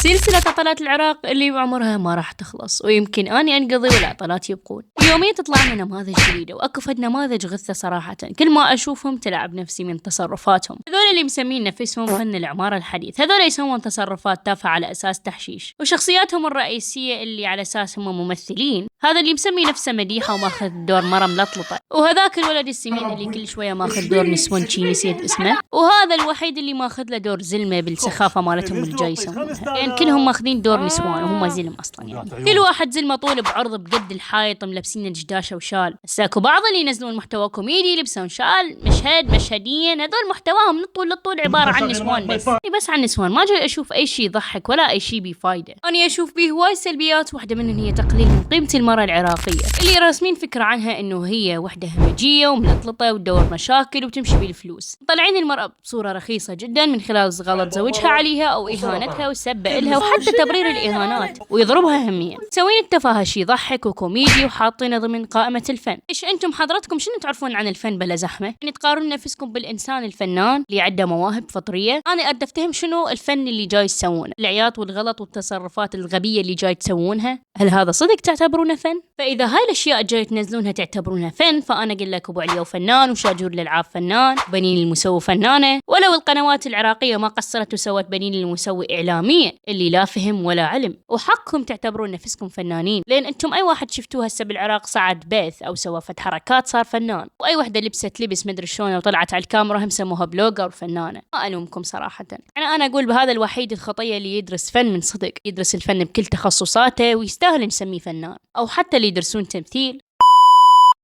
سلسلة عطلات العراق اللي بعمرها ما راح تخلص، ويمكن أني أنقضي والعطلات يبقون. يوميا تطلع لنا نماذج جديدة، وأكو فد نماذج غثة صراحة، كل ما أشوفهم تلعب نفسي من تصرفاتهم. هذول اللي مسمين نفسهم فن العمارة الحديث، هذول يسوون تصرفات تافهة على أساس تحشيش، وشخصياتهم الرئيسية اللي على أساس هم ممثلين، هذا اللي مسمي نفسه مديحة وماخذ دور مرة ملطلطة، وهذاك الولد السمين اللي كل شوية ماخذ دور نسوان شي نسيت اسمه، وهذا الوحيد اللي ماخذ له دور زلمة بالسخافة مالتهم اللي جاي يسوونها، يعني كلهم ماخذين دور نسوان وهم زلم أصلا، يعني كل واحد زلمة طول بعرض بقد الحائط ملبسين جداشة وشال. بس اكو بعض اللي ينزلون محتوى كوميدي يلبسون شال مشهدين، هذول محتواهم للطول عبارة عن نسوان بس عن نسوان. ما جاي اشوف اي شيء يضحك ولا اي شيء بفايدة، انا اشوف به هواي سلبيات، واحدة منهم هي تقليل من قيمة المرأة العراقية اللي راسمين فكرة عنها انه هي وحدة همجية وملطلطة وتدور مشاكل وتمشي بالفلوس، طالعين المرأة بصورة رخيصة جدا من خلال غلط زوجها عليها او اهانتها والسب لها وحتى تبرير الاهانات ويضربها هميا. مسوين التفاهة شي يضحك وكوميدي وحاطينه ضمن قائمة الفن. ايش انتم حضرتكم شنو تعرفون عن الفن بلا زحمة؟ يعني تقارنون نفسكم بالانسان الفنان اللي عنده مواهب فطرية؟ انا اريد افتهم شنو الفن اللي جاي تسوونه، العياط والغلط والتصرفات الغبية اللي جاي تسوونها، هل هذا صدق تعتبرونه فن؟ فاذا هاي الاشياء جاي تنزلونها تعتبرونها فن، فانا اقول لك ابو عليا فنان وشاجور الالعاب فنان وبنين المسوي فنانة، ولو القنوات العراقية ما قصرت وسوت بنين المسوي اعلامية اللي لا فهم ولا علم، وحقكم تعتبرون نفسكم فنانين، لان انتم اي واحد شفتوه هسه بالعراق صعد بث او سوى فد حركات صار فنان، واي وحده لبست لبس مدري شلون وطلعت على الكاميرا هم سموها بلوجر وفنانه. ما الومكم صراحه، يعني انا اقول بهذا الوحيد الخطيه اللي يدرس فن من صدق، يدرس الفن بكل تخصصاته ويستاهل نسميه فنان، او حتى اللي يدرسون تمثيل.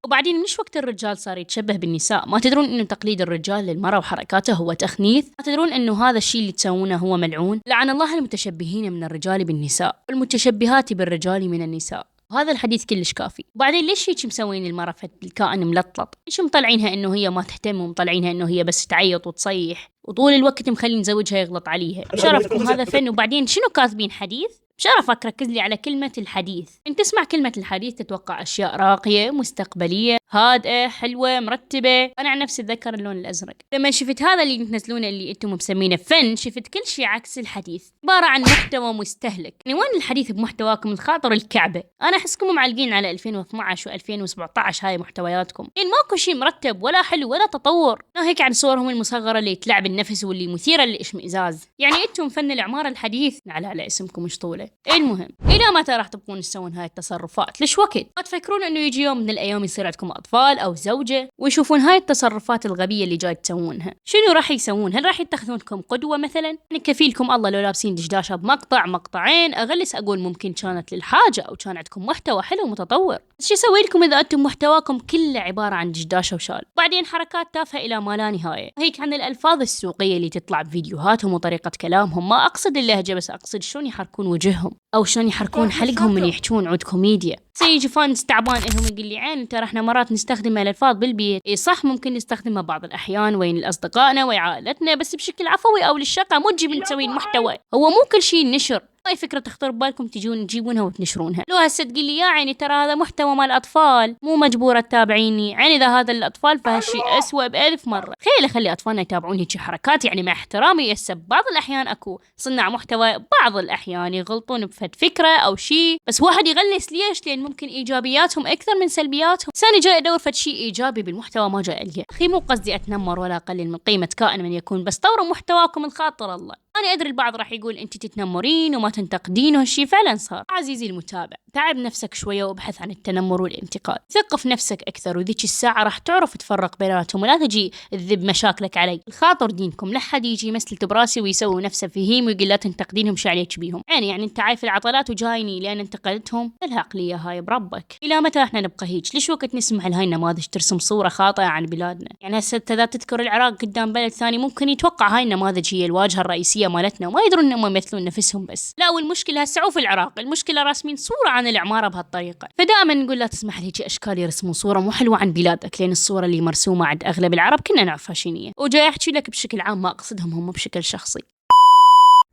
وبعدين مش وقت الرجال صار يتشبه بالنساء؟ ما تدرون انه تقليد الرجال للمرأة وحركاته هو تخنيث؟ ما تدرون انه هذا الشيء اللي تسوونه هو ملعون؟ لعن الله المتشبهين من الرجال بالنساء والمتشبهات بالرجال من النساء. وهذا الحديث كلش كافي. وبعدين ليش هيك مسوين المرأة الكائن ملطلط؟ ليش مطلعينها انه هي ما تهتم ومطلعينها انه هي بس تعيط وتصيح وطول الوقت مخلين زوجها يغلط عليها؟ بشرفكم هذا فن. وبعدين شنو كاتبين حديث؟ بشرفك ركز لي على كلمة الحديث. انت تسمع كلمة الحديث تتوقع اشياء راقية مستقبلية هادئة حلوة مرتبة. انا عن نفسي اتذكر اللون الازرق لما شفت هذا اللي تنزلونه اللي انتم مسمينه فن، شفت كل شيء عكس الحديث، عبارة عن محتوى مستهلك. يعني وين الحديث بمحتواكم الخاطر الكعبة؟ انا احسكم معلقين على 2012 و2017 هاي محتوياتكم، يعني ماكو شيء مرتب ولا حلو ولا تطور، ناهيك عن صورهم المصغرة اللي تلعب النفس واللي مثيرة للاشمئزاز. يعني انتم فن العمارة الحديث على اسمكم مش طولة. المهم الى متى راح تبقون تسوون هاي التصرفات؟ ليش وقت؟ ما تفكرون انه يجي يوم من الايام يصير عندكم اطفال او زوجة ويشوفون هاي التصرفات الغبية اللي جاي تسوونها؟ شنو راح يسوون؟ هل راح يتخذونكم قدوة مثلا؟ يعني كفيلكم الله لو لابسين دشداشة بمقطع مقطعين اغلس اقول ممكن كانت للحاجة او كان عندكم محتوى حلو متطور، بس شو يسوي لكم اذا انتم محتواكم كله عبارة عن دشداشة وشال؟ بعدين حركات تافهة الى ما لا نهاية. هيك عن الالفاظ السوقية اللي تطلع بفيديوهاتهم وطريقة كلامهم، ما اقصد اللهجة بس اقصد شلون يحركون وجههم او شلون يحركون حلقهم من يحجون عود كوميديا. سيجي فانز تعبان انهم يقول لي عين ترى احنا مرات نستخدم الالفاظ بالبيت، اي صح ممكن نستخدمها بعض الاحيان وين اصدقائنا وعائلتنا، بس بشكل عفوي او للشقه، مو تجيبون تسوين محتوى. هو مو كل شيء نشر، هاي فكرة تخطر ببالكم تجون تجيبونها وتنشرونها. لو هسه تقول لي يا عيني ترى هذا محتوى مال اطفال مو مجبورة تتابعيني، عيني اذا هذا الاطفال فهالشي اسوأ ب1000 مرة. خلي اطفالنا يتابعون هيك حركات، يعني مع احترامي يسب بعض الاحيان اكو صناع محتوى بعض الاحيان يغلطون بفد فكرة او شيء، بس واحد يغلس ليش؟ لان ممكن ايجابياتهم اكثر من سلبياتهم. ثاني جاي ادور فد شيء ايجابي بالمحتوى ما جاي القى. اخي مو قصدي اتنمر ولا اقلل من قيمة كائن من يكون، بس طوروا محتواكم الخاطر الله. أنا أدري البعض راح يقول أنت تتنمرين وما تنتقدين، وهالشي فعلا صار. عزيزي المتابع تعب نفسك شوية وابحث عن التنمر والانتقاد، ثق في نفسك أكثر، وذيك الساعة راح تعرف تفرق بيناتهم، ولا تجي تذب مشاكلك علي. الخاطر دينكم، لا حد يجي يمثل براسي ويسوي نفسه فهيم ويقول لا تنتقدينهم شو عليك بيهم. يعني أنت عايف العضلات وجايني لأن انتقدتهم؟ العقلية هاي بربك. إلى متى احنا نبقى هيك؟ ليش وقت نسمع لهاي النماذج ترسم صورة خاطئة عن بلادنا؟ يعني هسه إذا تذكر العراق قدام بلد ثاني ممكن يتوقع هاي النماذج هي الواجهة الرئيسية مالتنا، وما يدرون انهم يمثلون نفسهم بس. لا، والمشكله هسه في العراق المشكله راسمين صوره عن العماره بهالطريقه، فدائما نقول لا تسمح لهيك اشكال يرسمون صوره مو حلوه عن بلادك، لان الصوره اللي مرسومه عند اغلب العرب كنا نعرفها شنو هي. وجاي احكي لك بشكل عام، ما اقصدهم هم بشكل شخصي.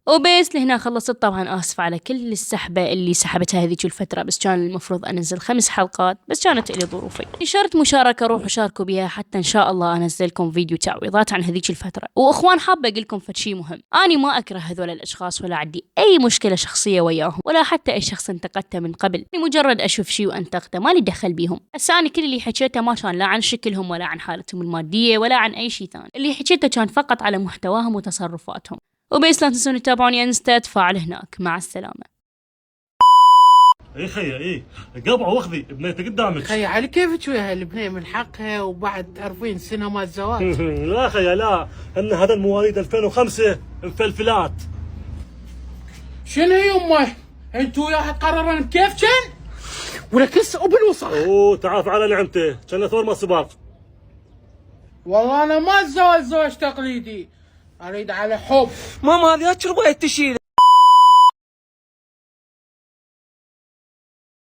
وبس لهنا خلصت. طبعا آسف على كل السحبة اللي سحبتها هذيك الفترة، بس كان المفروض أنزل 5 حلقات، بس كانت إلي ظروفي. نشرت مشاركة، روحوا شاركوا بيها حتى إن شاء الله أنزلكم فيديو تعويضات عن هذيك الفترة. وإخوان حابة أقول لكم فشي مهم، أني ما أكره هذول الأشخاص ولا عندي أي مشكلة شخصية وياهم، ولا حتى أي شخص انتقدته من قبل، مجرد أشوف شي وأنتقده مالي دخل بيهم. بس أنا كل اللي حكيته ما كان لا عن شكلهم ولا عن حالتهم المادية ولا عن أي شيء ثاني، اللي حكيته كان فقط على محتواهم وتصرفاتهم. وبس لا تنسون تتابعوني انستا تفاعل هناك. مع السلامة. اي خيا اي قبعه واخذي بنيته قدامك. خيا على كيفك ويا هالبنيه من حقها وبعد تعرفين سنة مال زواج. لا خيا لا، ان هذا المواليد 2005 مفلفلات. شنو يمه؟ انتو وياها تقررون بكيف كان؟ ولا كس وبالوصل؟ اوه تعال على نعمته، كان ثور ما سباق. والله انا ما اتزوج زواج تقليدي، اريد على حب. ماما هذه رواية تشيل